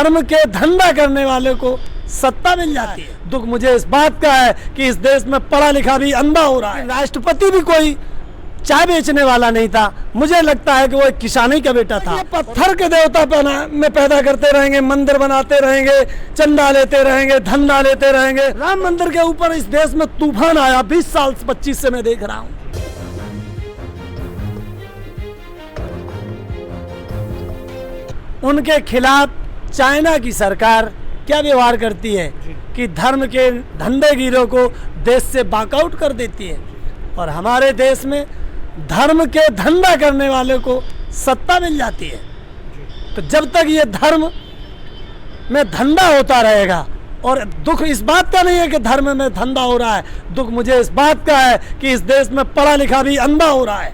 धर्म के धंधा करने वाले को सत्ता मिल जाती है। दुख मुझे इस बात का है कि इस देश में पढ़ा लिखा भी अंधा हो रहा है। राष्ट्रपति भी कोई चाय बेचने वाला नहीं था, मुझे लगता है कि वो एक किसानी का बेटा था। पत्थर के देवता में पैदा करते रहेंगे, मंदिर बनाते रहेंगे, चंदा लेते रहेंगे, धंधा लेते रहेंगे। राम मंदिर के ऊपर इस देश में तूफान आया 20 साल 25 से मैं देख रहा हूँ। उनके खिलाफ चाइना की सरकार क्या व्यवहार करती है कि धर्म के धंधेगिरों को देश से वॉकआउट कर देती है, और हमारे देश में धर्म के धंधा करने वाले को सत्ता मिल जाती है। तो जब तक ये धर्म में धंधा होता रहेगा, और दुख इस बात का नहीं है कि धर्म में धंधा हो रहा है, दुख मुझे इस बात का है कि इस देश में पढ़ा लिखा भी अंधा हो रहा है।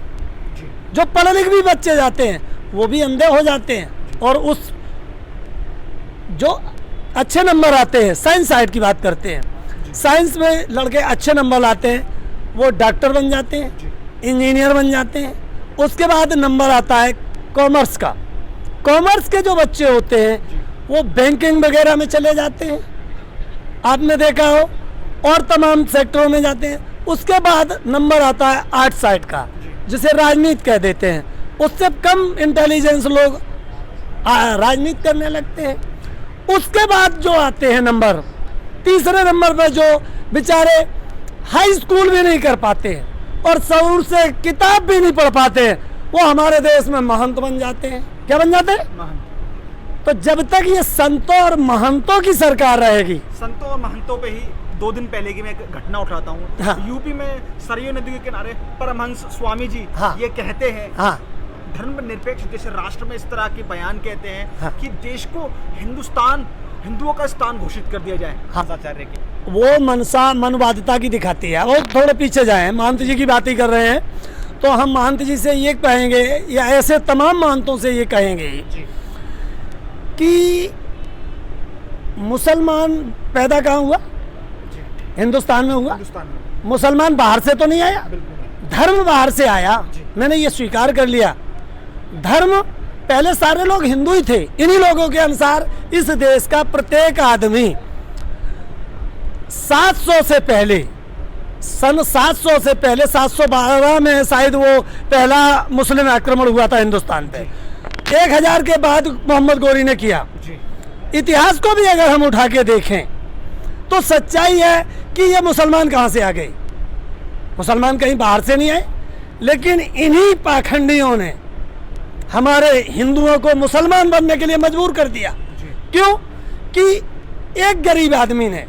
जो पढ़े लिखे भी बच्चे जाते हैं वो भी अंधे हो जाते हैं, और उस जो अच्छे नंबर आते हैं, साइंस साइड की बात करते हैं, साइंस में लड़के अच्छे नंबर लाते हैं, वो डॉक्टर बन जाते हैं, इंजीनियर बन जाते हैं। उसके बाद नंबर आता है कॉमर्स का। कॉमर्स के जो बच्चे होते हैं वो बैंकिंग वगैरह में चले जाते हैं, आपने देखा हो, और तमाम सेक्टरों में जाते हैं। उसके बाद नंबर आता है आर्ट साइड का, जिसे राजनीति कह देते हैं। उससे कम इंटेलिजेंस लोग राजनीति करने लगते हैं। उसके बाद जो आते हैं नंबर, तीसरे नंबर पर जो बेचारे हाई स्कूल भी नहीं कर पाते हैं और शऊर से किताब भी नहीं पढ़ पाते हैं, वो हमारे देश में महंत बन जाते हैं। क्या बन जाते हैं? महंत। तो जब तक ये संतों और महंतों की सरकार रहेगी, संतों और महंतों पे ही 2 दिन पहले की मैं एक घटना उठाता हूँ। हाँ। यूपी में सरयू नदी के किनारे परमहंस स्वामी जी हाँ। ये कहते हैं, हाँ, धर्मनिरपेक्ष जैसे राष्ट्र में इस तरह के बयान कहते हैं हाँ। कि देश को हिंदुओं का स्थान घोषित कर दिया जाए। हाँ। आचार्य की वो मनसा मनवादिता की दिखाती है। वो थोड़े पीछे जाए, महंत जी की बात ही कर रहे हैं, तो हम महंत जी से ये कहेंगे, या ऐसे तमाम महंतों से ये कहेंगे कि मुसलमान पैदा कहाँ हुआ? हिंदुस्तान में हुआ। हिंदुस्तान में मुसलमान बाहर से तो नहीं आया, बिल्कुल धर्म बाहर से आया। मैंने ये स्वीकार कर लिया। धर्म पहले सारे लोग हिंदू ही थे। इन्हीं लोगों के अनुसार इस देश का प्रत्येक आदमी 700 से पहले, सन 700 से पहले 712 में शायद वो पहला मुस्लिम आक्रमण हुआ था हिंदुस्तान पे। 1000 के बाद मोहम्मद गोरी ने किया। इतिहास को भी अगर हम उठा के देखें तो सच्चाई है कि ये मुसलमान कहाँ से आ गए? मुसलमान कहीं बाहर से नहीं आए, लेकिन इन्हीं पाखंडियों ने हमारे हिंदुओं को मुसलमान बनने के लिए मजबूर कर दिया। क्यों? कि एक गरीब आदमी ने,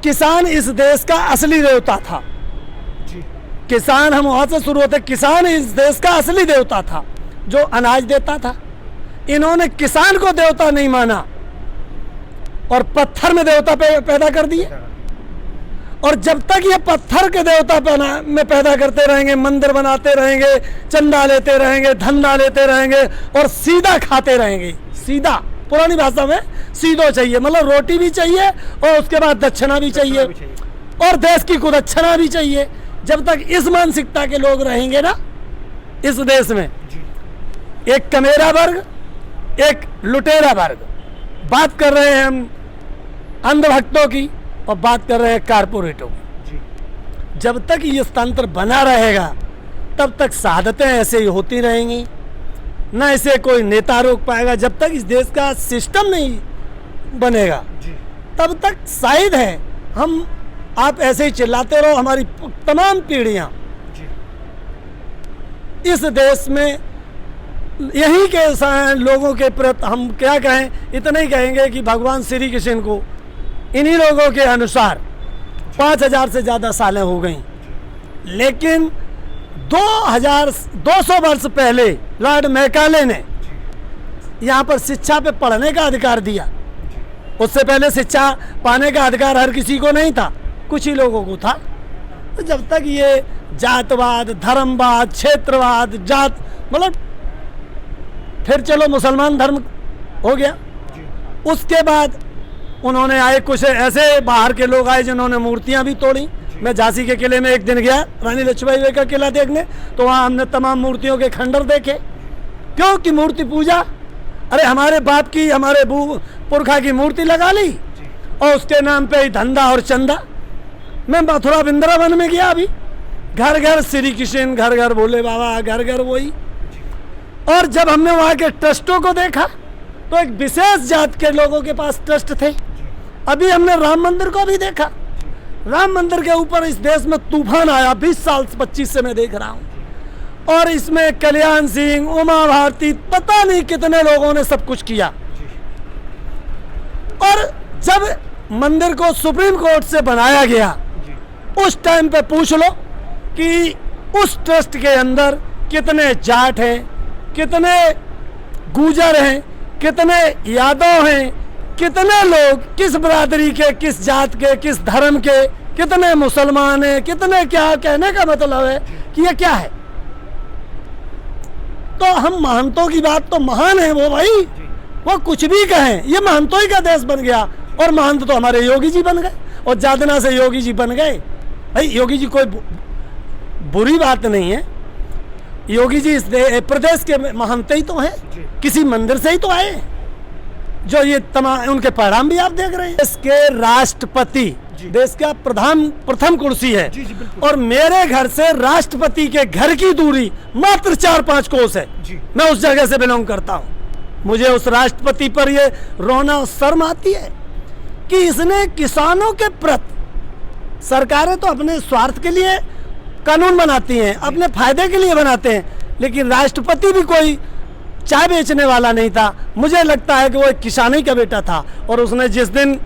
किसान इस देश का असली देवता था। किसान, हम वहां से शुरू होते, किसान इस देश का असली देवता था जो अनाज देता था। इन्होंने किसान को देवता नहीं माना और पत्थर में देवता पैदा कर दिए। और जब तक ये पत्थर के देवता में पैदा करते रहेंगे, मंदिर बनाते रहेंगे, चंदा लेते रहेंगे, धंधा लेते रहेंगे और सीधा खाते रहेंगे। सीधा, पुरानी भाषा में सीधो चाहिए, मतलब रोटी भी चाहिए और उसके बाद दक्षिणा भी चाहिए और देश की कुदक्षिणा भी चाहिए। जब तक इस मानसिकता के लोग रहेंगे ना इस देश में, एक कमेरा वर्ग, एक लुटेरा वर्ग, बात कर रहे हैं हम अंधभक्तों की और बात कर रहे हैं कारपोरेटों की। जब तक ये तंत्र बना रहेगा तब तक शहादतें ऐसे ही होती रहेंगी, ना इसे कोई नेता रोक पाएगा। जब तक इस देश का सिस्टम नहीं बनेगा तब तक शायद है हम आप ऐसे ही चिल्लाते रहो, हमारी तमाम पीढ़ियां इस देश में यही के लोगों के प्रति हम क्या कहें, इतना ही कहेंगे कि भगवान श्री कृष्ण को इन्हीं लोगों के अनुसार 5000 से ज़्यादा सालें हो गई, लेकिन 2200 वर्ष पहले लॉर्ड मैकाले ने यहाँ पर शिक्षा पे पढ़ने का अधिकार दिया। उससे पहले शिक्षा पाने का अधिकार हर किसी को नहीं था, कुछ ही लोगों को था। तो जब तक ये जातवाद, धर्मवाद, क्षेत्रवाद, जात, मतलब फिर चलो मुसलमान धर्म हो गया। उसके बाद उन्होंने आए कुछ ऐसे बाहर के लोग आए जिन्होंने मूर्तियां भी तोड़ी। मैं झांसी के किले में एक दिन गया रानी लक्ष्मीबाई का किला देखने, तो वहाँ हमने तमाम मूर्तियों के खंडर देखे। क्योंकि मूर्ति पूजा अरे हमारे बाप की, हमारे पुरखा की मूर्ति लगा ली और उसके नाम पे ही धंधा और चंदा। मैं मथुरा वृंदावन में गया अभी, घर घर श्री कृष्ण, घर घर भोले बाबा, घर घर वही। और जब हमने वहाँ के ट्रस्टों को देखा तो एक विशेष जात के लोगों के पास ट्रस्ट थे। अभी हमने राम मंदिर को भी देखा, राम मंदिर के ऊपर इस देश में तूफान आया, 20 साल 25 से मैं देख रहा हूँ। और इसमें कल्याण सिंह, उमा भारती, पता नहीं कितने लोगों ने सब कुछ किया। और जब मंदिर को सुप्रीम कोर्ट से बनाया गया, उस टाइम पे पूछ लो कि उस ट्रस्ट के अंदर कितने जाट हैं, कितने गुजर हैं, कितने यादव हैं, कितने लोग किस बिरादरी के, किस जात के, किस धर्म के, कितने मुसलमान हैं, कितने क्या। कहने का मतलब है कि ये क्या है। तो हम महंतों की बात तो महान है वो भाई, वो कुछ भी कहें, ये महंतों ही का देश बन गया। और महंत तो हमारे योगी जी बन गए, और जादना से योगी जी बन गए। भाई योगी जी कोई बुरी बात नहीं है, योगी जी इस प्रदेश के महंत ही तो हैं, किसी मंदिर से ही तो आए, जो ये तमाम उनके परिणाम भी आप देख रहे हैं। देश के राष्ट्रपति, देश का प्रथम कुर्सी है, और मेरे घर से राष्ट्रपति के घर की दूरी मात्र 4-5 कोस है। मैं उस जगह से बिलोंग करता हूँ। मुझे उस राष्ट्रपति पर ये रोना और शर्म आती है कि इसने किसानों के प्रति, सरकारें तो अपने स्वार्थ के लिए कानून बनाती हैं, अपने फायदे के लिए बनाते हैं, लेकिन राष्ट्रपति भी कोई चाय बेचने वाला नहीं था। मुझे लगता है कि वो एक किसानी का बेटा था, और उसने जिस दिन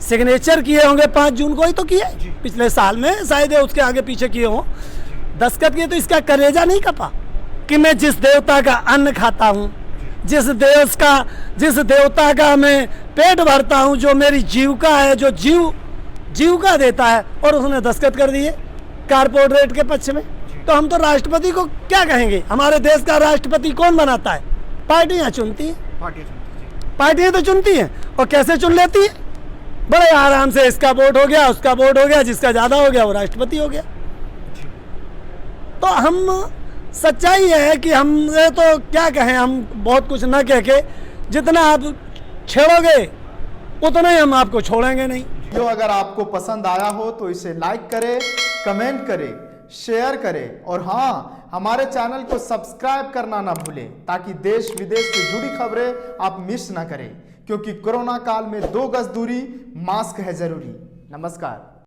सिग्नेचर किए होंगे 5 जून को ही तो किए, पिछले साल में शायद उसके आगे पीछे किए हों, दस्तखत किए, तो इसका कलेजा नहीं कपा कि मैं जिस देवता का अन्न खाता हूँ, जिस देवता का मैं पेट भरता हूँ, जो मेरी जीविका है, जो जीविका देता है, और उसने दस्तखत कर दिए कारपोरेट के पक्ष में। तो हम तो राष्ट्रपति को क्या कहेंगे। हमारे देश का राष्ट्रपति कौन बनाता है? पार्टियां चुनती हैं, पार्टियां तो चुनती हैं, और कैसे चुन लेती है, बड़े आराम से, इसका वोट हो गया, उसका वोट हो गया, जिसका ज्यादा हो गया वो राष्ट्रपति हो गया। तो हम, सच्चाई है कि हमने तो क्या कहें, हम बहुत कुछ ना कह के, जितना आप छेड़ोगे उतना ही हम आपको छोड़ेंगे नहीं। जो अगर आपको पसंद आया हो तो इसे लाइक करें, कमेंट करें, शेयर करें, और हाँ, हमारे चैनल को सब्सक्राइब करना ना भूलें, ताकि देश विदेश से जुड़ी खबरें आप मिस ना करें, क्योंकि कोरोना काल में 2 गज दूरी, मास्क है जरूरी। नमस्कार।